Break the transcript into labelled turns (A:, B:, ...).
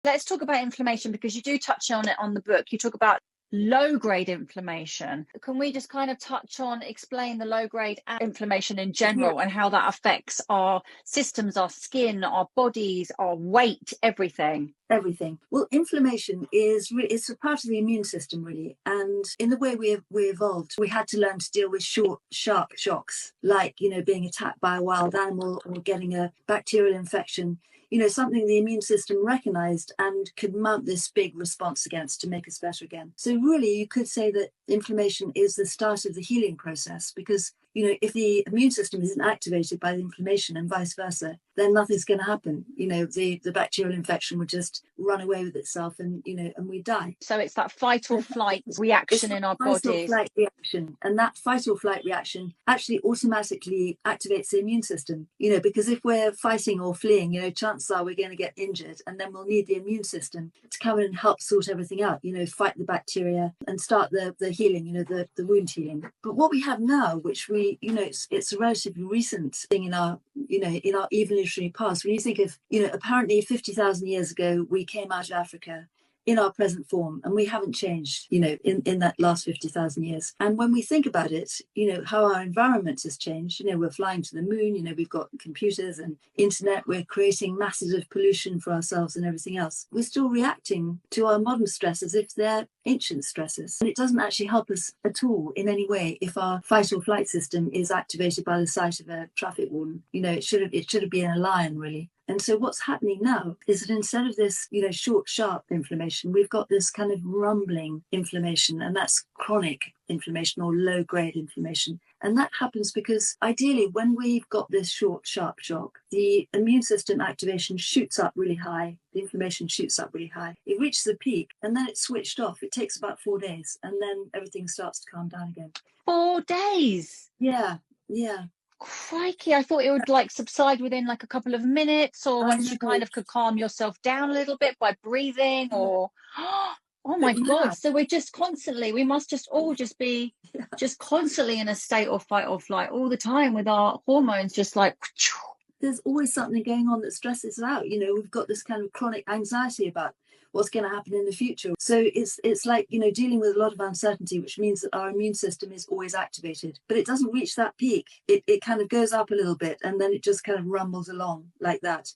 A: Let's talk about inflammation, because you do touch on it on the book. You talk about low-grade inflammation. Can we just kind of explain the low-grade inflammation in general and how that affects our systems, our skin, our bodies, our weight, everything?
B: Everything. Well, inflammation it's a part of the immune system, really. And in the way we evolved, we had to learn to deal with short, sharp shocks, like, being attacked by a wild animal or getting a bacterial infection. Something the immune system recognized and could mount this big response against to make us better again. So really, you could say that inflammation is the start of the healing process, because if the immune system isn't activated by the inflammation and vice versa, then nothing's going to happen. The bacterial infection would just run away with itself, and we die.
A: So it's that fight or flight reaction in our bodies.
B: Fight or flight reaction, and that fight or flight reaction actually automatically activates the immune system. Because if we're fighting or fleeing, chances are we're going to get injured, and then we'll need the immune system to come in and help sort everything out. Fight the bacteria and start the healing. The wound healing. But what we have now, which it's a relatively recent thing in our evolutionary past. When you think of, apparently 50,000 years ago, we came out of Africa in our present form, and we haven't changed, in that last 50,000 years. And when we think about it, how our environment has changed, we're flying to the moon, we've got computers and internet, we're creating masses of pollution for ourselves and everything else. We're still reacting to our modern stress as if they're ancient stresses. And it doesn't actually help us at all in any way if our fight or flight system is activated by the sight of a traffic warden. It should have been a lion, really. And so what's happening now is that instead of this, short, sharp inflammation, we've got this kind of rumbling inflammation, and that's chronic inflammation or low-grade inflammation. And that happens because ideally when we've got this short, sharp shock, the immune system activation shoots up really high. The inflammation shoots up really high. It reaches a peak and then it's switched off. It takes about 4 days and then everything starts to calm down again.
A: 4 days?
B: Yeah.
A: Crikey, I thought it would subside within a couple of minutes, or once you kind of could calm yourself down a little bit by breathing, or oh my God. So we're just constantly, we must just all just be just constantly in a state of fight or flight all the time, with our hormones just
B: there's always something going on that stresses us out. We've got this kind of chronic anxiety about what's going to happen in the future. So it's like, dealing with a lot of uncertainty, which means that our immune system is always activated, but it doesn't reach that peak. It kind of goes up a little bit and then it just kind of rumbles along like that.